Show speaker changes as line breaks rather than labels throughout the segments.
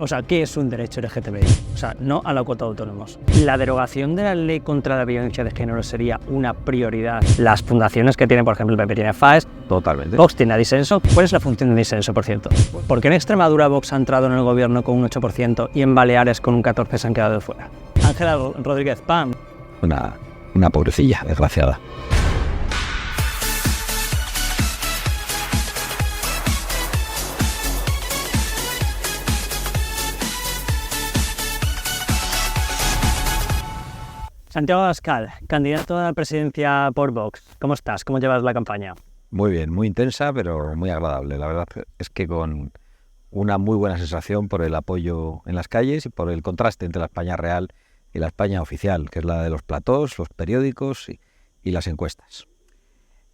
O sea, ¿qué es un derecho LGTBI? O sea, no a la cuota de autónomos. ¿La derogación de la ley contra la violencia de género sería una prioridad? Las fundaciones que tienen, por ejemplo, el PP tiene FAES.
Totalmente.
Vox tiene a Disenso. ¿Cuál es la función de Disenso, por cierto? ¿Por qué en Extremadura Vox ha entrado en el gobierno con un 8% y en Baleares con un 14% se han quedado de fuera? Ángela Rodríguez Pam.
Una pobrecilla, desgraciada.
Santiago Abascal, candidato a la presidencia por Vox. ¿Cómo estás? ¿Cómo llevas la campaña?
Muy bien, muy intensa, pero muy agradable. La verdad es que con una muy buena sensación por el apoyo en las calles y por el contraste entre la España real y la España oficial, que es la de los platós, los periódicos y las encuestas.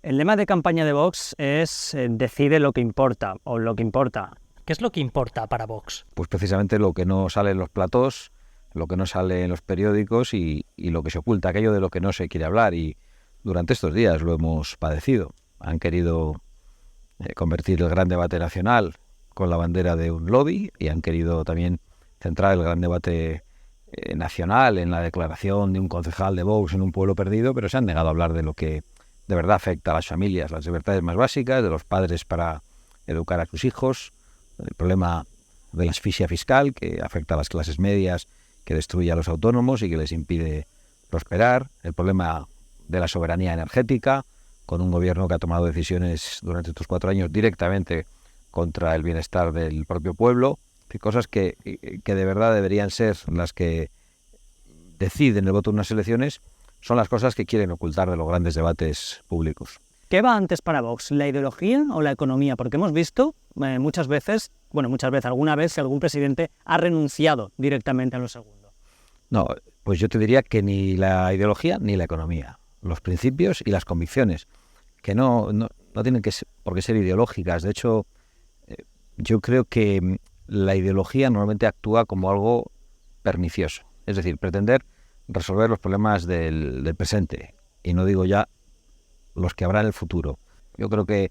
El lema de campaña de Vox es decide lo que importa, o lo que importa. ¿Qué es lo que importa para Vox?
Pues precisamente lo que no sale en los platós, lo que no sale en los periódicos y lo que se oculta, aquello de lo que no se quiere hablar. Y durante estos días lo hemos padecido. Han querido convertir el gran debate nacional con la bandera de un lobby y han querido también centrar el gran debate nacional en la declaración de un concejal de Vox en un pueblo perdido, pero se han negado a hablar de lo que de verdad afecta a las familias, las libertades más básicas, de los padres para educar a sus hijos, el problema de la asfixia fiscal que afecta a las clases medias, que destruye a los autónomos y que les impide prosperar, el problema de la soberanía energética, con un gobierno que ha tomado decisiones durante estos 4 años directamente contra el bienestar del propio pueblo, cosas que de verdad deberían ser las que deciden el voto en unas elecciones, son las cosas que quieren ocultar de los grandes debates públicos.
¿Qué va antes para Vox, la ideología o la economía? Porque hemos visto muchas veces, alguna vez, que algún presidente ha renunciado directamente a lo segundo.
No, pues yo te diría que ni la ideología ni la economía. Los principios y las convicciones, que no tienen por qué ser ideológicas. De hecho, yo creo que la ideología normalmente actúa como algo pernicioso. Es decir, pretender resolver los problemas del presente. Y no digo ya los que habrá en el futuro. Yo creo que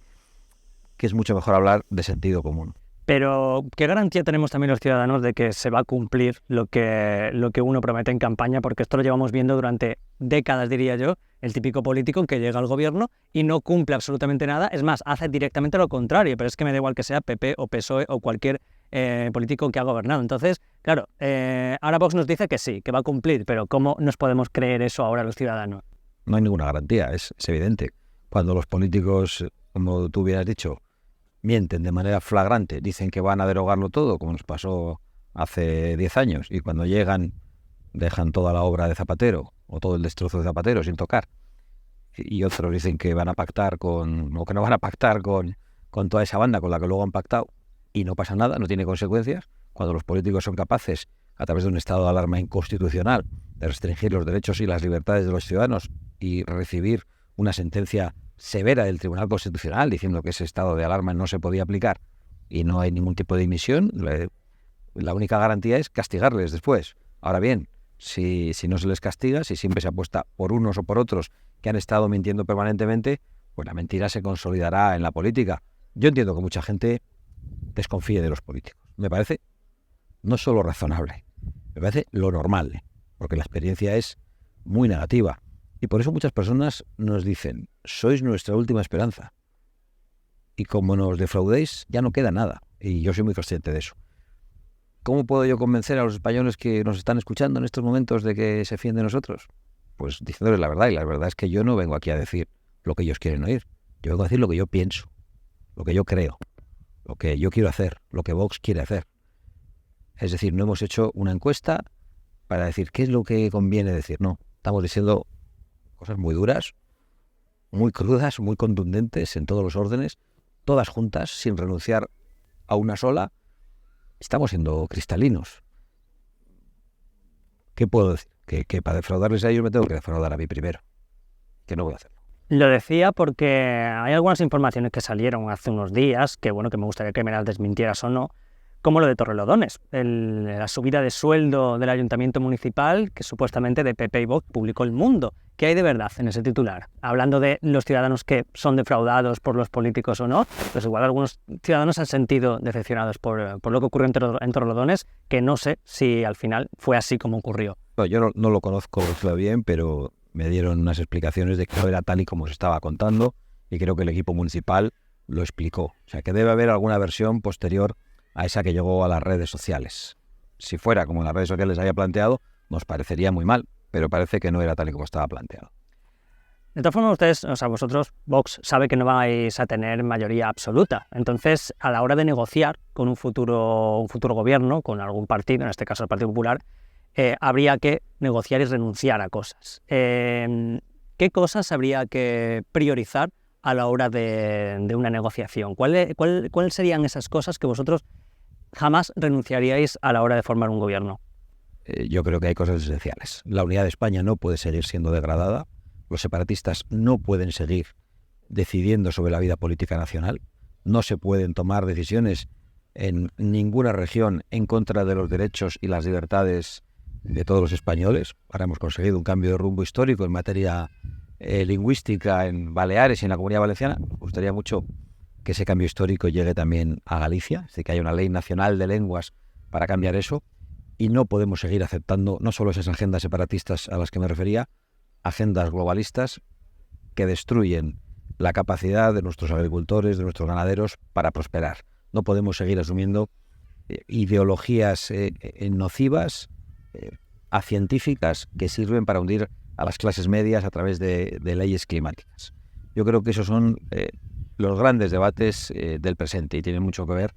es mucho mejor hablar de sentido común.
Pero, ¿qué garantía tenemos también los ciudadanos de que se va a cumplir lo que uno promete en campaña? Porque esto lo llevamos viendo durante décadas, diría yo, el típico político que llega al gobierno y no cumple absolutamente nada. Es más, hace directamente lo contrario, pero es que me da igual que sea PP o PSOE o cualquier político que ha gobernado. Entonces, claro, ahora Vox nos dice que sí, que va a cumplir, pero ¿cómo nos podemos creer eso ahora los ciudadanos?
No hay ninguna garantía, es evidente. Cuando los políticos, como tú hubieras dicho, mienten de manera flagrante, dicen que van a derogarlo todo, como nos pasó hace 10 años, y cuando llegan dejan toda la obra de Zapatero o todo el destrozo de Zapatero sin tocar, y otros dicen que van a pactar o que no van a pactar con toda esa banda con la que luego han pactado y no pasa nada, no tiene consecuencias. Cuando los políticos son capaces, a través de un estado de alarma inconstitucional, de restringir los derechos y las libertades de los ciudadanos y recibir una sentencia severa del Tribunal Constitucional diciendo que ese estado de alarma no se podía aplicar y no hay ningún tipo de dimisión, la única garantía es castigarles después. Ahora bien, si no se les castiga, si siempre se apuesta por unos o por otros que han estado mintiendo permanentemente, pues la mentira se consolidará en la política. Yo entiendo que mucha gente desconfíe de los políticos. Me parece no solo razonable, me parece lo normal, porque la experiencia es muy negativa. Y por eso muchas personas nos dicen, sois nuestra última esperanza. Y como nos defraudéis, ya no queda nada. Y yo soy muy consciente de eso. ¿Cómo puedo yo convencer a los españoles que nos están escuchando en estos momentos de que se fíen de nosotros? Pues diciéndoles la verdad. Y la verdad es que yo no vengo aquí a decir lo que ellos quieren oír. Yo vengo a decir lo que yo pienso, lo que yo creo, lo que yo quiero hacer, lo que Vox quiere hacer. Es decir, no hemos hecho una encuesta para decir qué es lo que conviene decir. No, estamos diciendo cosas muy duras, muy crudas, muy contundentes en todos los órdenes, todas juntas, sin renunciar a una sola. Estamos siendo cristalinos. ¿Qué puedo decir? Que para defraudarles a ellos me tengo que defraudar a mí primero. Que no voy a hacerlo.
Lo decía porque hay algunas informaciones que salieron hace unos días, que me gustaría que me las desmintieras o no, como lo de Torrelodones, la subida de sueldo del ayuntamiento municipal que supuestamente de PP y Vox publicó El Mundo, ¿Qué hay de verdad en ese titular? Hablando de los ciudadanos que son defraudados por los políticos o no, pues igual algunos ciudadanos se han sentido decepcionados por lo que ocurrió en Torrelodones, que no sé si al final fue así como ocurrió.
No, yo no lo conozco bien, pero me dieron unas explicaciones de que no era tal y como se estaba contando, y creo que el equipo municipal lo explicó. O sea, que debe haber alguna versión posterior a esa que llegó a las redes sociales. Si fuera como en las redes sociales había planteado, nos parecería muy mal, pero parece que no era tal y como estaba planteado.
De todas formas, ustedes, o sea, vosotros, Vox, sabe que no vais a tener mayoría absoluta. Entonces, a la hora de negociar con un futuro gobierno, con algún partido, en este caso el Partido Popular, habría que negociar y renunciar a cosas. ¿Qué cosas habría que priorizar a la hora de una negociación? ¿Cuáles serían esas cosas que vosotros jamás renunciaríais a la hora de formar un gobierno?
Yo creo que hay cosas esenciales. La unidad de España no puede seguir siendo degradada. Los separatistas no pueden seguir decidiendo sobre la vida política nacional. No se pueden tomar decisiones en ninguna región en contra de los derechos y las libertades de todos los españoles. Ahora hemos conseguido un cambio de rumbo histórico en materia lingüística en Baleares y en la Comunidad Valenciana. Me gustaría mucho que ese cambio histórico llegue también a Galicia, es decir, que haya una ley nacional de lenguas para cambiar eso. Y no podemos seguir aceptando no solo esas agendas separatistas a las que me refería, agendas globalistas que destruyen la capacidad de nuestros agricultores, de nuestros ganaderos para prosperar. No podemos seguir asumiendo ideologías nocivas, acientíficas, que sirven para hundir a las clases medias a través de leyes climáticas. Yo creo que esos son los grandes debates del presente y tienen mucho que ver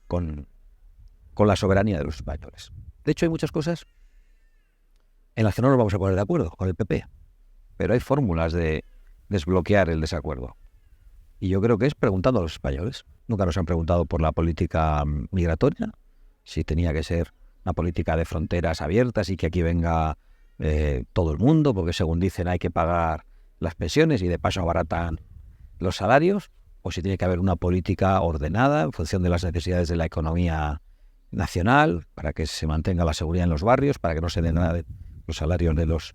con la soberanía de los españoles. De hecho, hay muchas cosas en las que no nos vamos a poner de acuerdo con el PP, pero hay fórmulas de desbloquear el desacuerdo. Y yo creo que es preguntando a los españoles. Nunca nos han preguntado por la política migratoria, si tenía que ser una política de fronteras abiertas y que aquí venga todo el mundo, porque según dicen hay que pagar las pensiones y de paso abaratan los salarios, o si tiene que haber una política ordenada en función de las necesidades de la economía nacional, para que se mantenga la seguridad en los barrios, para que no se den nada de los salarios de los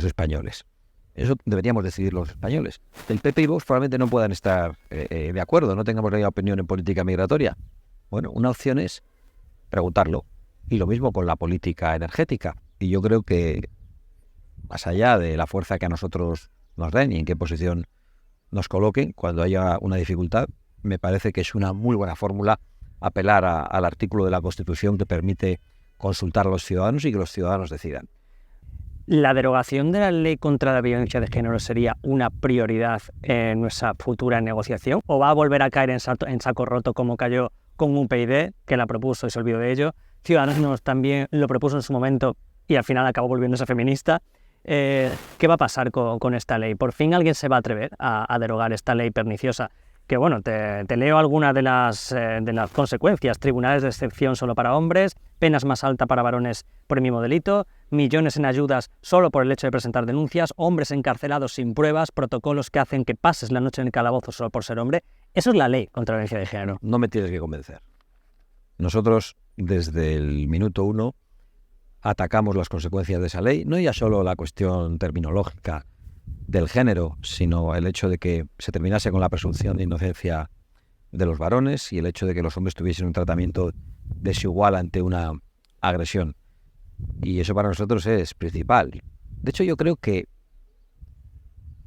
españoles. Eso deberíamos decidir los españoles. El PP y Vox probablemente no puedan estar de acuerdo, no tengamos la misma opinión en política migratoria. Bueno, una opción es preguntarlo. Y lo mismo con la política energética. Y yo creo que, más allá de la fuerza que a nosotros nos den y en qué posición nos coloquen, cuando haya una dificultad, me parece que es una muy buena fórmula apelar al artículo de la Constitución que permite consultar a los ciudadanos y que los ciudadanos decidan.
¿La derogación de la ley contra la violencia de género sería una prioridad en nuestra futura negociación? ¿O va a volver a caer en saco roto como cayó con UPyD, que la propuso y se olvidó de ello? Ciudadanos también lo propuso en su momento y al final acabó volviéndose feminista. ¿Qué va a pasar con esta ley? ¿Por fin alguien se va a atrever a derogar esta ley perniciosa? Que bueno, te leo algunas de las consecuencias. Tribunales de excepción solo para hombres, penas más altas para varones por el mismo delito, millones en ayudas solo por el hecho de presentar denuncias, hombres encarcelados sin pruebas, protocolos que hacen que pases la noche en el calabozo solo por ser hombre. Eso es la ley contra la violencia de género.
No me tienes que convencer. Nosotros, desde el minuto 1, atacamos las consecuencias de esa ley, no ya solo la cuestión terminológica del género, sino el hecho de que se terminase con la presunción de inocencia de los varones y el hecho de que los hombres tuviesen un tratamiento desigual ante una agresión. Y eso para nosotros es principal. De hecho, yo creo que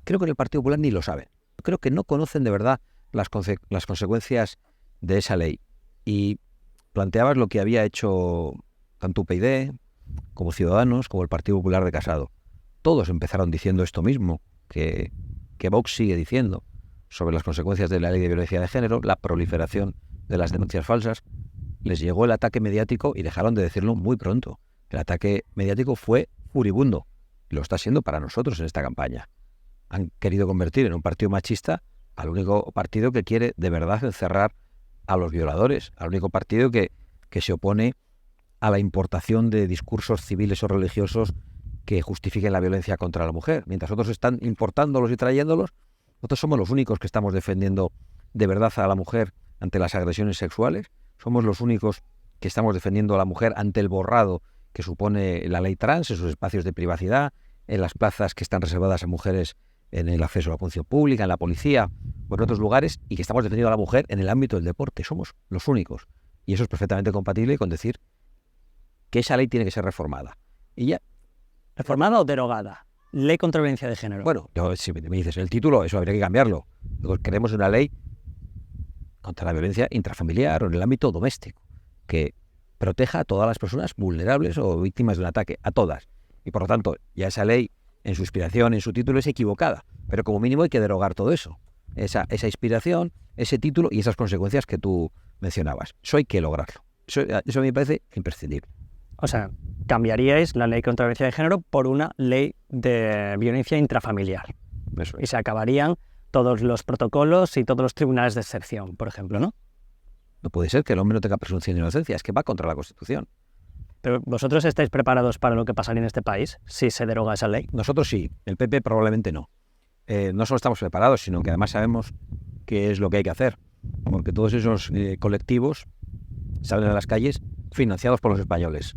en el Partido Popular ni lo saben. Creo que no conocen de verdad las consecuencias de esa ley. Y planteabas lo que había hecho tanto UPyD como Ciudadanos, como el Partido Popular de Casado. Todos empezaron diciendo esto mismo, que Vox sigue diciendo sobre las consecuencias de la ley de violencia de género, la proliferación de las denuncias falsas. Les llegó el ataque mediático y dejaron de decirlo muy pronto. El ataque mediático fue furibundo y lo está siendo para nosotros en esta campaña. Han querido convertir en un partido machista al único partido que quiere de verdad encerrar a los violadores, al único partido que se opone a la importación de discursos civiles o religiosos que justifiquen la violencia contra la mujer. Mientras otros están importándolos y trayéndolos, nosotros somos los únicos que estamos defendiendo de verdad a la mujer ante las agresiones sexuales. Somos los únicos que estamos defendiendo a la mujer ante el borrado que supone la ley trans en sus espacios de privacidad, en las plazas que están reservadas a mujeres en el acceso a la función pública, en la policía o en otros lugares, y que estamos defendiendo a la mujer en el ámbito del deporte. Somos los únicos. Y eso es perfectamente compatible con decir que esa ley tiene que ser reformada. Y ya.
¿Reformada o derogada? Ley contra la violencia de género.
Bueno, si me dices el título, eso habría que cambiarlo. Queremos una ley contra la violencia intrafamiliar o en el ámbito doméstico, que proteja a todas las personas vulnerables o víctimas de un ataque, a todas. Y por lo tanto, ya esa ley, en su inspiración, en su título, es equivocada. Pero como mínimo hay que derogar todo eso. Esa inspiración, ese título y esas consecuencias que tú mencionabas. Eso hay que lograrlo. Eso me parece imprescindible.
O sea, cambiaríais la ley contra la violencia de género por una ley de violencia intrafamiliar.
Eso es.
Y se acabarían todos los protocolos y todos los tribunales de excepción, por ejemplo, ¿no?
No puede ser que el hombre no tenga presunción de inocencia, es que va contra la Constitución.
Pero ¿vosotros estáis preparados para lo que pasaría en este país si se deroga esa ley?
Nosotros sí, el PP probablemente no. No solo estamos preparados, sino que además sabemos qué es lo que hay que hacer. Porque todos esos colectivos salen a las calles financiados por los españoles,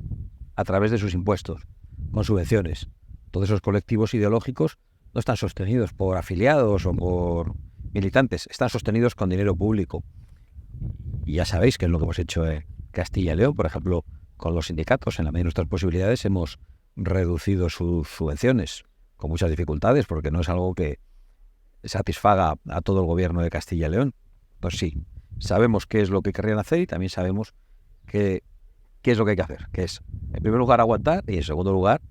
a través de sus impuestos, con subvenciones. Todos esos colectivos ideológicos no están sostenidos por afiliados o por militantes, están sostenidos con dinero público. Y ya sabéis que es lo que hemos hecho en Castilla y León, por ejemplo, con los sindicatos. En la medida de nuestras posibilidades hemos reducido sus subvenciones, con muchas dificultades, porque no es algo que satisfaga a todo el gobierno de Castilla y León. Pues sí, sabemos qué es lo que querrían hacer y también sabemos qué es lo que hay que hacer, que es, en primer lugar, aguantar y, en segundo lugar,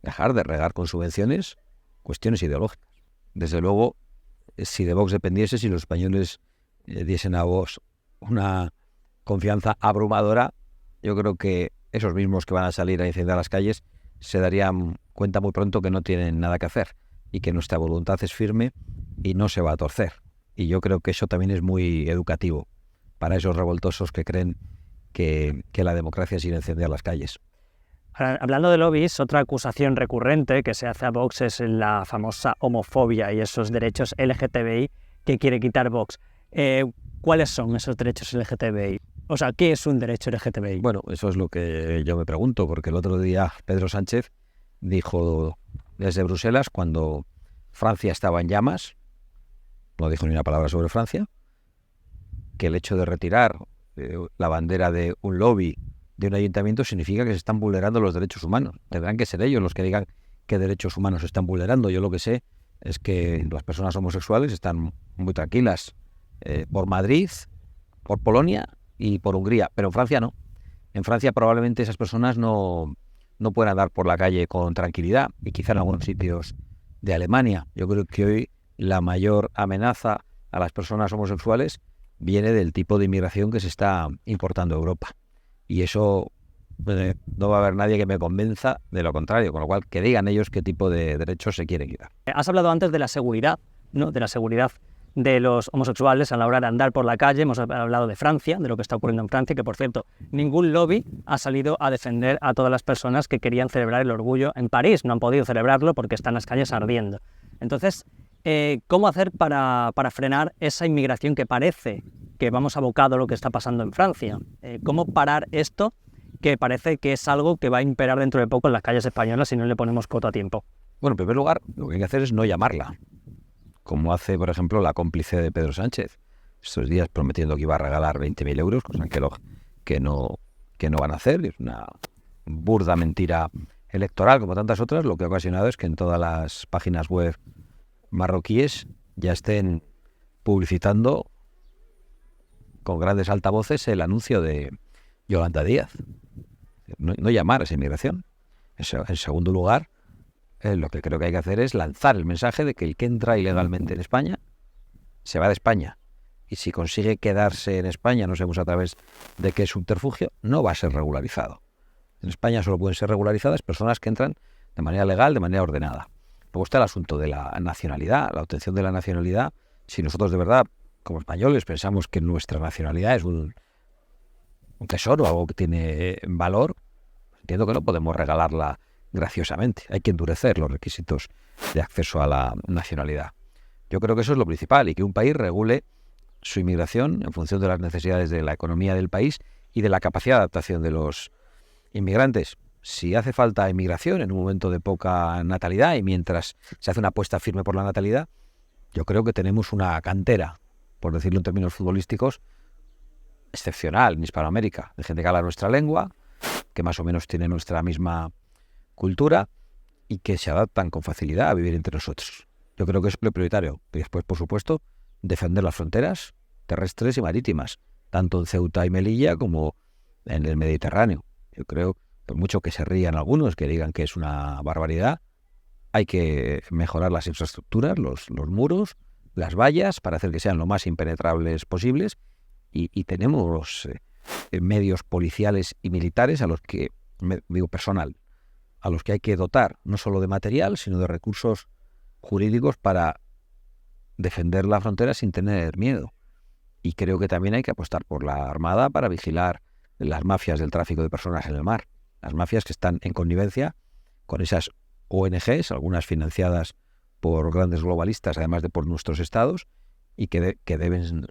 dejar de regar con subvenciones cuestiones ideológicas. Desde luego, si de Vox dependiese, si los españoles diesen a Vox una confianza abrumadora, yo creo que esos mismos que van a salir a incendiar las calles se darían cuenta muy pronto que no tienen nada que hacer y que nuestra voluntad es firme y no se va a torcer. Y yo creo que eso también es muy educativo para esos revoltosos que creen que la democracia es ir a incendiar las calles.
Ahora, hablando de lobbies, otra acusación recurrente que se hace a Vox es la famosa homofobia y esos derechos LGTBI que quiere quitar Vox. ¿Cuáles son esos derechos LGTBI? O sea, ¿qué es un derecho LGTBI?
Bueno, eso es lo que yo me pregunto, porque el otro día Pedro Sánchez dijo desde Bruselas, cuando Francia estaba en llamas, no dijo ni una palabra sobre Francia, que el hecho de retirar la bandera de un lobby de un ayuntamiento significa que se están vulnerando los derechos humanos. Tendrán que ser ellos los que digan qué derechos humanos se están vulnerando. Yo lo que sé es que las personas homosexuales están muy tranquilas por Madrid, por Polonia y por Hungría, pero en Francia no. En Francia probablemente esas personas no puedan andar por la calle con tranquilidad, y quizá en algunos sitios de Alemania. Yo creo que hoy la mayor amenaza a las personas homosexuales viene del tipo de inmigración que se está importando a Europa. Y eso no va a haber nadie que me convenza de lo contrario, con lo cual que digan ellos qué tipo de derechos se quieren quitar.
Has hablado antes de la seguridad, ¿no? De la seguridad de los homosexuales a la hora de andar por la calle. Hemos hablado de Francia, de lo que está ocurriendo en Francia, que por cierto, ningún lobby ha salido a defender a todas las personas que querían celebrar el orgullo en París. No han podido celebrarlo porque están las calles ardiendo. Entonces, ¿cómo hacer para frenar esa inmigración que parece que vamos abocado a lo que está pasando en Francia? ¿Cómo parar esto que parece que es algo que va a imperar dentro de poco en las calles españolas si no le ponemos coto a tiempo?
Bueno, en primer lugar, lo que hay que hacer es no llamarla, como hace, por ejemplo, la cómplice de Pedro Sánchez, estos días prometiendo que iba a regalar 20.000 euros, cosa que no van a hacer. Es una burda mentira electoral, como tantas otras. Lo que ha ocasionado es que en todas las páginas web marroquíes ya estén publicitando con grandes altavoces el anuncio de Yolanda Díaz. No llamar a esa inmigración. En segundo lugar, lo que creo que hay que hacer es lanzar el mensaje de que el que entra ilegalmente en España se va de España. Y si consigue quedarse en España, no sabemos a través de qué subterfugio, no va a ser regularizado. En España solo pueden ser regularizadas personas que entran de manera legal, de manera ordenada. Luego está el asunto de la nacionalidad, la obtención de la nacionalidad. Si nosotros de verdad, como españoles, pensamos que nuestra nacionalidad es un tesoro, algo que tiene valor, entiendo que no podemos regalarla graciosamente. Hay que endurecer los requisitos de acceso a la nacionalidad. Yo creo que eso es lo principal, y que un país regule su inmigración en función de las necesidades de la economía del país y de la capacidad de adaptación de los inmigrantes. si hace falta inmigración en un momento de poca natalidad y mientras se hace una apuesta firme por la natalidad, yo creo que tenemos una cantera, por decirlo en términos futbolísticos, excepcional en Hispanoamérica, de gente que habla nuestra lengua, que más o menos tiene nuestra misma cultura y que se adaptan con facilidad a vivir entre nosotros. Yo creo que es lo prioritario. Y después, por supuesto, defender las fronteras terrestres y marítimas, tanto en Ceuta y Melilla como en el Mediterráneo. Yo creo, por mucho que se rían algunos, que digan que es una barbaridad, hay que mejorar las infraestructuras, los muros, las vallas, para hacer que sean lo más impenetrables posibles. Y tenemos medios policiales y militares a los que, digo personal, a los que hay que dotar no solo de material, sino de recursos jurídicos para defender la frontera sin tener miedo. Y creo que también hay que apostar por la Armada para vigilar las mafias del tráfico de personas en el mar. Las mafias que están en connivencia con esas ONGs, algunas financiadas por grandes globalistas, además de por nuestros estados, y que deben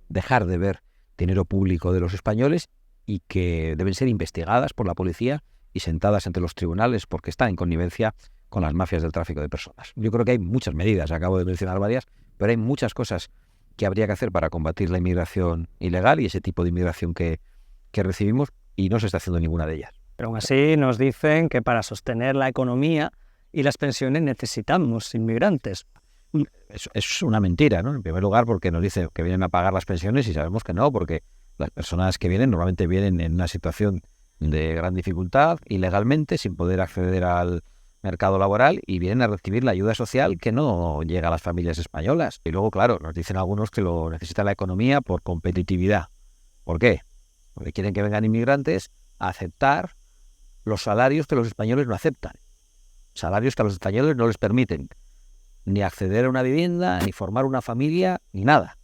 dejar de ver dinero público de los españoles y que deben ser investigadas por la policía y sentadas ante los tribunales porque están en connivencia con las mafias del tráfico de personas. Yo creo que hay muchas medidas, acabo de mencionar varias, pero hay muchas cosas que habría que hacer para combatir la inmigración ilegal y ese tipo de inmigración que recibimos, y no se está haciendo ninguna de ellas.
Pero aún así nos dicen que para sostener la economía y las pensiones necesitamos inmigrantes.
Es una mentira, ¿no? En primer lugar, porque nos dicen que vienen a pagar las pensiones y sabemos que no, porque las personas que vienen normalmente vienen en una situación de gran dificultad, ilegalmente, sin poder acceder al mercado laboral, y vienen a recibir la ayuda social que no llega a las familias españolas. Y luego, claro, nos dicen algunos que lo necesita la economía por competitividad. ¿Por qué? Porque quieren que vengan inmigrantes a aceptar los salarios que los españoles no aceptan. Salarios que a los españoles no les permiten ni acceder a una vivienda, ni formar una familia, ni nada.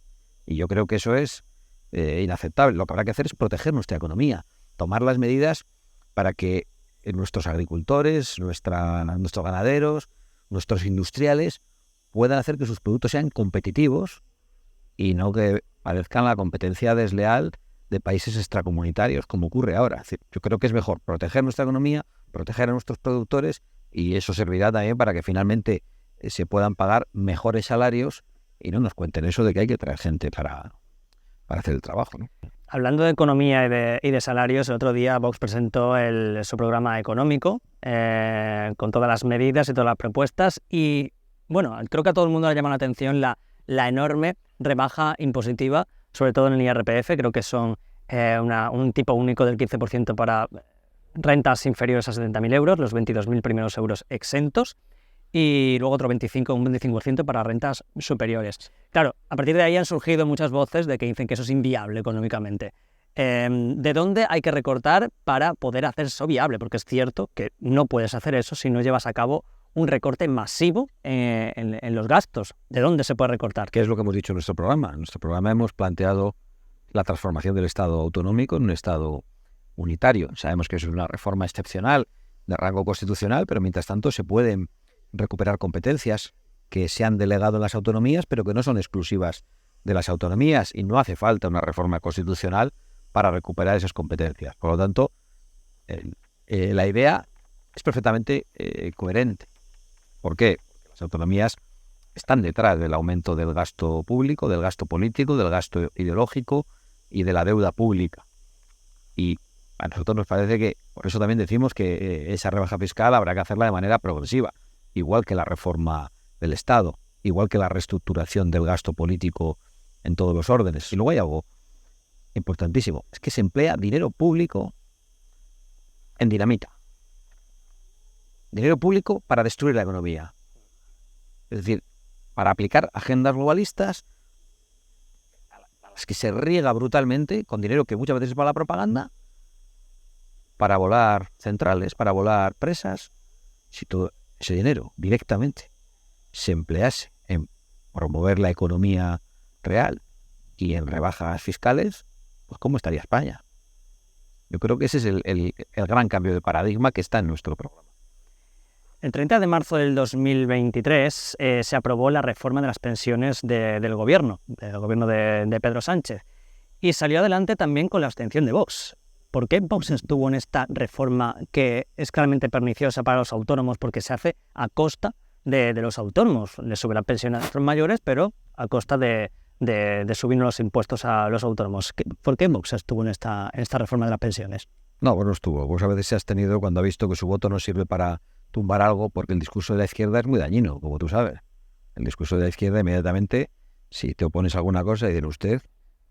Y yo creo que eso es inaceptable. Lo que habrá que hacer es proteger nuestra economía, tomar las medidas para que nuestros agricultores, nuestros ganaderos, nuestros industriales puedan hacer que sus productos sean competitivos y no que padezcan la competencia desleal de países extracomunitarios, como ocurre ahora. Es decir, yo creo que es mejor proteger nuestra economía, proteger a nuestros productores, y eso servirá también para que finalmente se puedan pagar mejores salarios y no nos cuenten eso de que hay que traer gente para hacer el trabajo, ¿no?
Hablando de economía y de salarios, el otro día Vox presentó su programa económico con todas las medidas y todas las propuestas, y bueno, creo que a todo el mundo le llama la atención la enorme rebaja impositiva, sobre todo en el IRPF. Creo que son un tipo único del 15% para rentas inferiores a 70.000 euros, los 22.000 primeros euros exentos, y luego un 25% para rentas superiores. Claro, a partir de ahí han surgido muchas voces de que dicen que eso es inviable económicamente. ¿De dónde hay que recortar para poder hacer eso viable? Porque es cierto que no puedes hacer eso si no llevas a cabo un recorte masivo en los gastos. ¿De dónde se puede recortar?
¿Qué es lo que hemos dicho en nuestro programa? En nuestro programa hemos planteado la transformación del Estado autonómico en un Estado unitario. Sabemos que eso es una reforma excepcional de rango constitucional, pero mientras tanto se pueden recuperar competencias que se han delegado en las autonomías, pero que no son exclusivas de las autonomías, y no hace falta una reforma constitucional para recuperar esas competencias. Por lo tanto, la idea es perfectamente coherente. ¿Por qué? Porque las autonomías están detrás del aumento del gasto público, del gasto político, del gasto ideológico y de la deuda pública. Y a nosotros nos parece que, por eso también decimos que esa rebaja fiscal habrá que hacerla de manera progresiva, igual que la reforma del Estado, igual que la reestructuración del gasto político en todos los órdenes. Y luego hay algo importantísimo, es que se emplea dinero público en dinamita. Dinero público para destruir la economía. Es decir, para aplicar agendas globalistas a las que se riega brutalmente con dinero que muchas veces es para la propaganda, para volar centrales, para volar presas. Si todo ese dinero directamente se emplease en promover la economía real y en rebajas fiscales, pues ¿cómo estaría España? Yo creo que ese es el gran cambio de paradigma que está en nuestro programa.
El 30 de marzo del 2023 se aprobó la reforma de las pensiones del gobierno de Pedro Sánchez, y salió adelante también con la abstención de Vox. ¿Por qué Vox estuvo en esta reforma que es claramente perniciosa para los autónomos porque se hace a costa de los autónomos? Les sube la pensión a nuestros mayores, pero a costa de subirnos los impuestos a los autónomos. ¿Por qué Vox estuvo en esta reforma de las pensiones?
No, pues no estuvo. Vos a veces se has tenido cuando ha visto que su voto no sirve para tumbar algo, porque el discurso de la izquierda es muy dañino, como tú sabes. El discurso de la izquierda inmediatamente, si te opones a alguna cosa, dicen usted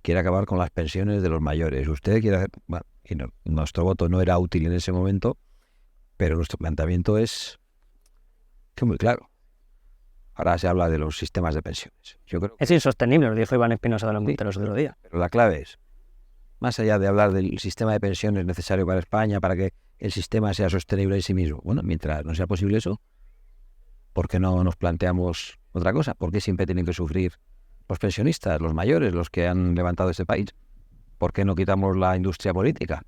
quiere acabar con las pensiones de los mayores. Usted quiere hacer... Bueno, y no, nuestro voto no era útil en ese momento, pero nuestro planteamiento es que muy claro. Ahora se habla de los sistemas de pensiones. Yo creo que
es insostenible, lo dijo Iván Espinosa de los Monteros el otro día.
pero la clave es, más allá de hablar del sistema de pensiones necesario para España, para que el sistema sea sostenible en sí mismo, bueno, mientras no sea posible eso, ¿por qué no nos planteamos otra cosa? ¿Por qué siempre tienen que sufrir los pensionistas, los mayores, los que han levantado este país? ¿Por qué no quitamos la industria política?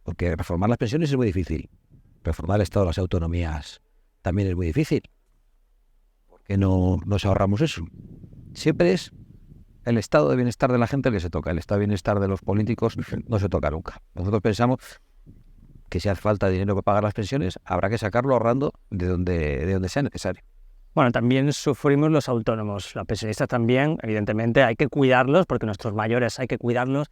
Porque reformar las pensiones es muy difícil. Reformar el Estado de las autonomías también es muy difícil. ¿Por qué no nos ahorramos eso? Siempre es el estado de bienestar de la gente el que se toca. El estado de bienestar de los políticos no se toca nunca. Nosotros pensamos que si hace falta dinero para pagar las pensiones, habrá que sacarlo ahorrando de donde sea necesario.
Bueno, también sufrimos los autónomos, los pensionistas también, evidentemente hay que cuidarlos porque nuestros mayores hay que cuidarlos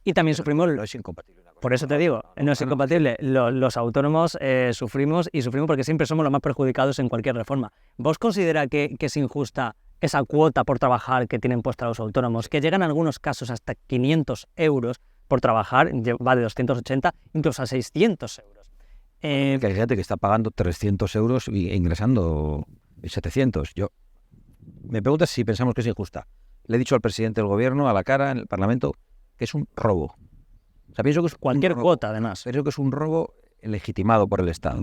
y también sufrimos...
No es incompatible.
Por eso te digo, no es incompatible. Los autónomos sufrimos porque siempre somos los más perjudicados en cualquier reforma. ¿Vos considera que es injusta esa cuota por trabajar que tienen puesta los autónomos, que llegan en algunos casos hasta 500 euros por trabajar, va de 280 incluso a 600 euros?
Que hay gente que está pagando 300 euros e ingresando 700. Me preguntas si pensamos que es injusta. Le he dicho al presidente del gobierno, a la cara, en el Parlamento, que es un robo. O sea, pienso que es
cualquier cuota, además.
Pienso que es un robo legitimado por el Estado.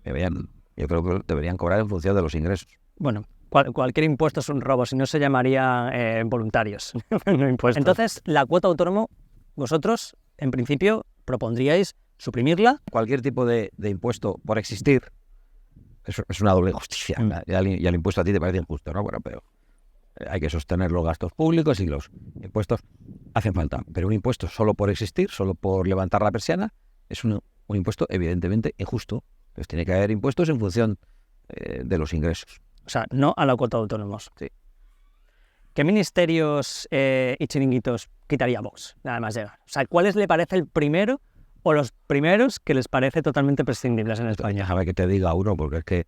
Yo creo que deberían cobrar en función de los ingresos.
Bueno, cualquier impuesto es un robo, si no se llamaría voluntarios, no impuestos. Entonces, la cuota autónomo, vosotros, en principio, propondríais suprimirla.
Cualquier tipo de impuesto por existir es una doble justicia. Y el impuesto a ti te parece injusto, ¿no? Bueno, pero hay que sostener los gastos públicos y los impuestos hacen falta. Pero un impuesto solo por existir, solo por levantar la persiana, es un impuesto evidentemente injusto. Entonces tiene que haber impuestos en función de los ingresos.
O sea, no a la cuota de autónomos.
Sí.
¿Qué ministerios y chiringuitos quitaría Vox, nada más llegar? O sea, ¿cuáles le parece el primero o los primeros que les parece totalmente prescindibles en España?
Déjame que te diga uno, porque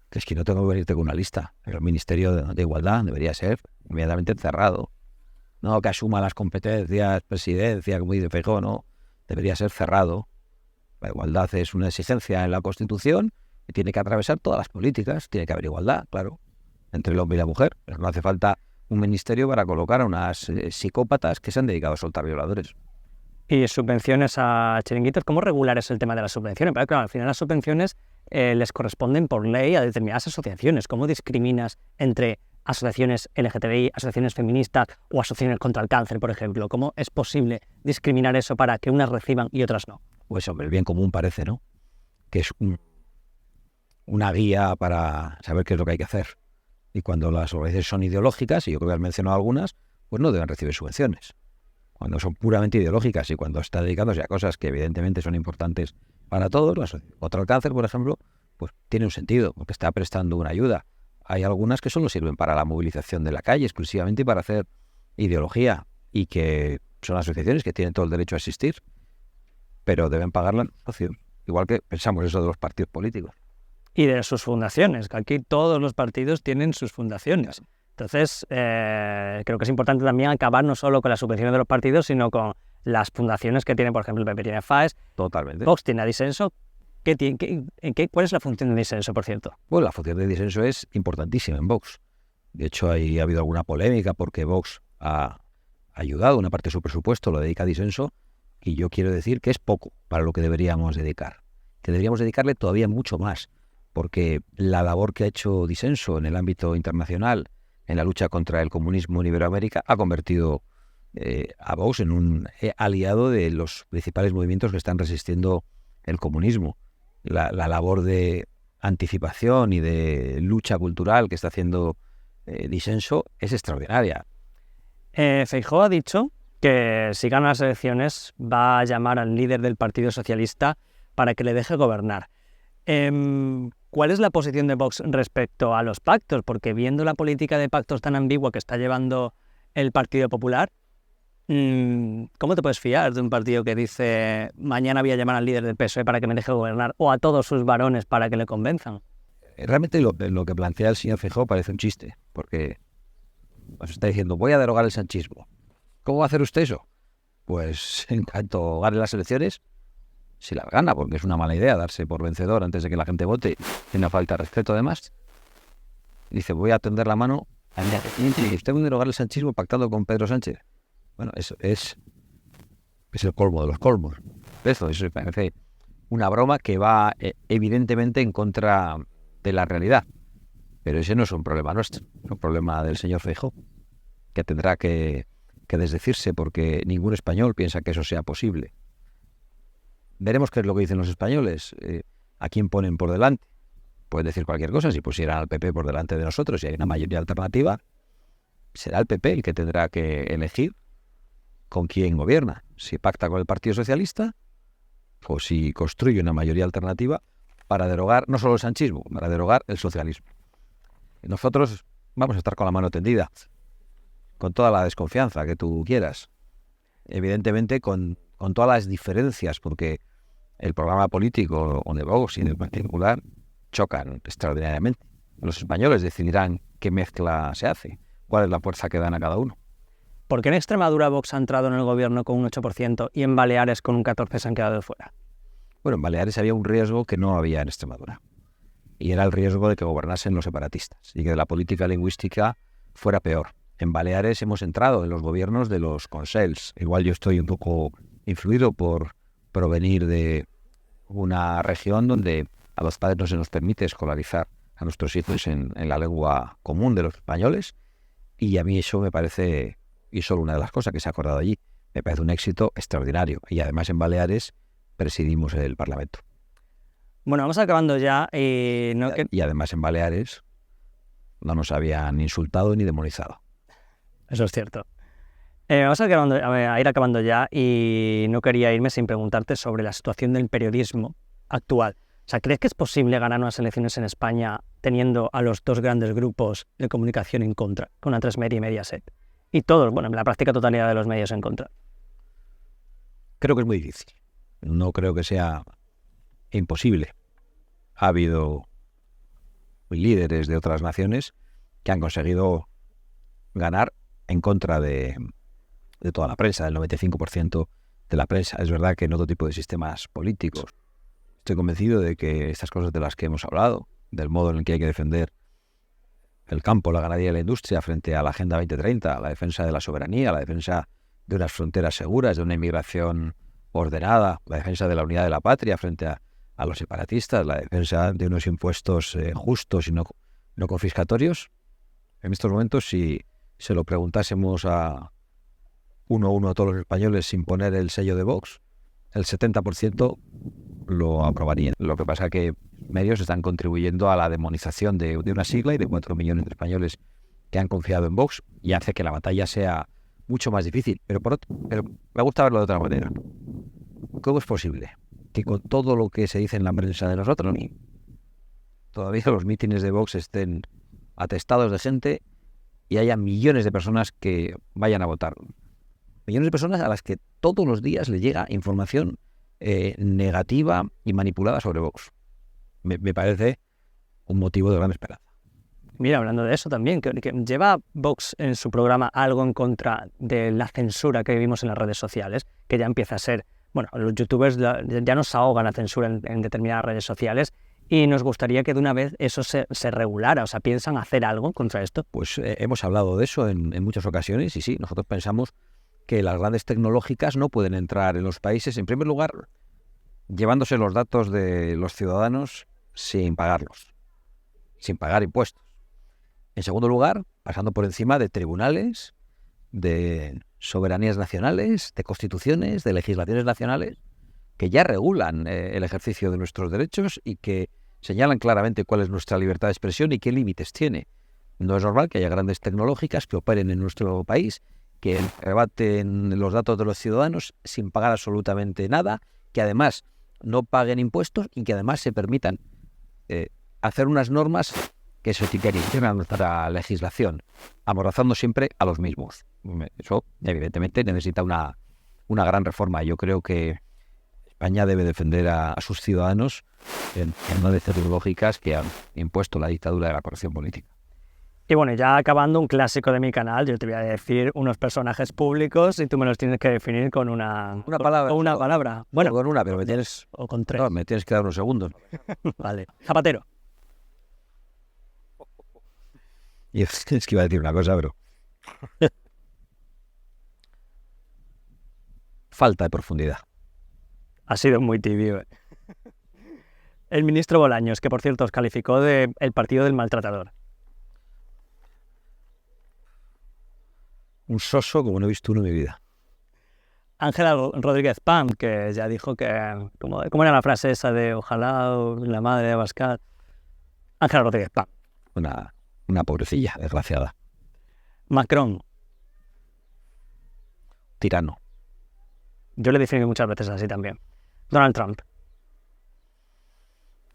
es que no tengo que venirte con una lista. El Ministerio de Igualdad debería ser inmediatamente cerrado. No que asuma las competencias, presidencia, como dice Feijóo, no. Debería ser cerrado. La igualdad es una exigencia en la Constitución y tiene que atravesar todas las políticas. Tiene que haber igualdad, claro, entre el hombre y la mujer. Pero no hace falta un ministerio para colocar a unas psicópatas que se han dedicado a soltar violadores.
Y subvenciones a chiringuitos, ¿cómo regular es el tema de las subvenciones? Pero claro, al final las subvenciones les corresponden por ley a determinadas asociaciones. ¿Cómo discriminas entre asociaciones LGTBI, asociaciones feministas o asociaciones contra el cáncer, por ejemplo? ¿Cómo es posible discriminar eso para que unas reciban y otras no?
Pues hombre, el bien común parece, ¿no? Que es una guía para saber qué es lo que hay que hacer. Y cuando las organizaciones son ideológicas, y yo creo que has mencionado algunas, pues no deben recibir subvenciones. Cuando son puramente ideológicas y cuando está dedicándose a cosas que evidentemente son importantes para todos, contra el cáncer, por ejemplo, pues tiene un sentido, porque está prestando una ayuda. Hay algunas que solo sirven para la movilización de la calle, exclusivamente para hacer ideología, y que son asociaciones que tienen todo el derecho a existir, pero deben pagarla socios, igual que pensamos eso de los partidos políticos.
Y de sus fundaciones, que aquí todos los partidos tienen sus fundaciones. Entonces, creo que es importante también acabar no solo con las subvenciones de los partidos, sino con las fundaciones que tienen, por ejemplo, el PP tiene FAES.
Totalmente.
Vox tiene a Disenso. ¿Cuál es la función de Disenso, por cierto?
Bueno, la función de Disenso es importantísima en Vox. De hecho, ahí ha habido alguna polémica porque Vox ha ayudado, una parte de su presupuesto lo dedica a Disenso, y yo quiero decir que es poco para lo que deberíamos dedicar. Que deberíamos dedicarle todavía mucho más, porque la labor que ha hecho Disenso en el ámbito internacional, en la lucha contra el comunismo en Iberoamérica, ha convertido a Vox en un aliado de los principales movimientos que están resistiendo el comunismo. La labor de anticipación y de lucha cultural que está haciendo Disenso es extraordinaria.
Feijóo ha dicho que si gana las elecciones va a llamar al líder del Partido Socialista para que le deje gobernar. ¿Cuál es la posición de Vox respecto a los pactos? Porque viendo la política de pactos tan ambigua que está llevando el Partido Popular, ¿cómo te puedes fiar de un partido que dice mañana voy a llamar al líder del PSOE para que me deje gobernar o a todos sus varones para que le convenzan?
Realmente lo que plantea el señor Feijóo parece un chiste, porque nos está diciendo voy a derogar el sanchismo. ¿Cómo va a hacer usted eso? Pues en cuanto gane las elecciones, si las gana, porque es una mala idea darse por vencedor antes de que la gente vote, tiene una falta de respeto además. Dice, voy a tender la mano a y usted va a derogar el sanchismo pactando con Pedro Sánchez. Bueno, eso es el colmo de los colmos. Eso me parece una broma que va evidentemente en contra de la realidad. Pero ese no es un problema nuestro, es un problema del señor Feijóo, que tendrá que desdecirse porque ningún español piensa que eso sea posible. Veremos qué es lo que dicen los españoles, a quién ponen por delante. Pueden decir cualquier cosa, si pusieran al PP por delante de nosotros y hay una mayoría alternativa, será el PP el que tendrá que elegir con quién gobierna, si pacta con el Partido Socialista o si construye una mayoría alternativa para derogar no solo el sanchismo, para derogar el socialismo. Y nosotros vamos a estar con la mano tendida, con toda la desconfianza que tú quieras, evidentemente con todas las diferencias, porque el programa político de Vox y del Partido Popular chocan extraordinariamente. Los españoles decidirán qué mezcla se hace, cuál es la fuerza que dan a cada uno.
¿Por qué en Extremadura Vox ha entrado en el gobierno con un 8% y en Baleares con un 14% se han quedado fuera?
Bueno, en Baleares había un riesgo que no había en Extremadura, y era el riesgo de que gobernasen los separatistas y que la política lingüística fuera peor. En Baleares hemos entrado en los gobiernos de los consells. Igual yo estoy un poco influido por provenir de una región donde a los padres no se nos permite escolarizar a nuestros hijos en la lengua común de los españoles, y a mí eso me parece, y solo una de las cosas que se ha acordado allí, me parece un éxito extraordinario. Y además en Baleares presidimos el Parlamento.
Bueno, vamos acabando ya.
Y además en Baleares no nos habían insultado ni demonizado.
Eso es cierto. Vamos a ir acabando ya y no quería irme sin preguntarte sobre la situación del periodismo actual. O sea, ¿crees que es posible ganar unas elecciones en España teniendo a los dos grandes grupos de comunicación en contra, con A3 Media y Mediaset? Y todos, bueno, en la práctica totalidad de los medios en contra.
Creo que es muy difícil. No creo que sea imposible. Ha habido líderes de otras naciones que han conseguido ganar en contra de toda la prensa, del 95% de la prensa. Es verdad que en otro tipo de sistemas políticos. Estoy convencido de que estas cosas de las que hemos hablado, del modo en el que hay que defender el campo, la ganadería y la industria frente a la Agenda 2030, la defensa de la soberanía, la defensa de unas fronteras seguras, de una inmigración ordenada, la defensa de la unidad de la patria frente a los separatistas, la defensa de unos impuestos justos y no confiscatorios. En estos momentos, si se lo preguntásemos a uno a todos los españoles sin poner el sello de Vox, el 70% lo aprobarían. Lo que pasa es que medios están contribuyendo a la demonización de una sigla y de 4 millones de españoles que han confiado en Vox, y hace que la batalla sea mucho más difícil. Pero me gusta verlo de otra manera. ¿Cómo es posible que con todo lo que se dice en la prensa de nosotros, todavía los mítines de Vox estén atestados de gente y haya millones de personas que vayan a votar? Millones de personas a las que todos los días le llega información negativa y manipulada sobre Vox. Me parece un motivo de gran esperanza.
Mira, hablando de eso también, que lleva Vox en su programa algo en contra de la censura que vivimos en las redes sociales, que ya empieza a ser, bueno, los youtubers ya nos ahogan la censura en determinadas redes sociales, y nos gustaría que de una vez eso se regulara. O sea, ¿piensan hacer algo contra esto?
Pues hemos hablado de eso en muchas ocasiones, y sí, nosotros pensamos que las grandes tecnológicas no pueden entrar en los países, en primer lugar, llevándose los datos de los ciudadanos sin pagarlos, sin pagar impuestos. En segundo lugar, pasando por encima de tribunales, de soberanías nacionales, de constituciones, de legislaciones nacionales, que ya regulan el ejercicio de nuestros derechos y que señalan claramente cuál es nuestra libertad de expresión y qué límites tiene. No es normal que haya grandes tecnológicas que operen en nuestro país, que rebaten los datos de los ciudadanos sin pagar absolutamente nada, que además no paguen impuestos y que además se permitan hacer unas normas que se utilicen a nuestra legislación, amordazando siempre a los mismos. Eso, evidentemente, necesita una gran reforma. Yo creo que España debe defender a sus ciudadanos en una de estas lógicas que han impuesto la dictadura de la corrupción política.
Y bueno, ya acabando, un clásico de mi canal, yo te voy a decir unos personajes públicos y tú me los tienes que definir con una
palabra.
O una palabra. Bueno,
con una, pero me tienes,
o con tres.
no, me tienes que dar unos segundos.
Vale. Zapatero.
Y es que iba a decir una cosa, pero... falta de profundidad.
Ha sido muy tibio. El ministro Bolaños, que por cierto os calificó de el partido del maltratador.
Un soso como no he visto uno en mi vida.
Ángela Rodríguez Pam, que ya dijo que... ¿Cómo era la frase esa de ojalá la madre de Abascal? Ángela Rodríguez Pam.
Una pobrecilla, desgraciada.
Macron.
Tirano.
Yo le defino muchas veces así también. Donald Trump.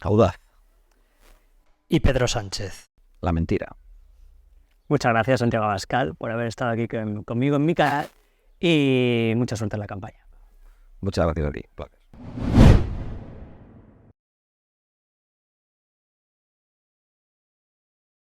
Audaz.
Y Pedro Sánchez.
La mentira.
Muchas gracias, Santiago Abascal, por haber estado aquí conmigo en mi canal y mucha suerte en la campaña.
Muchas gracias a ti.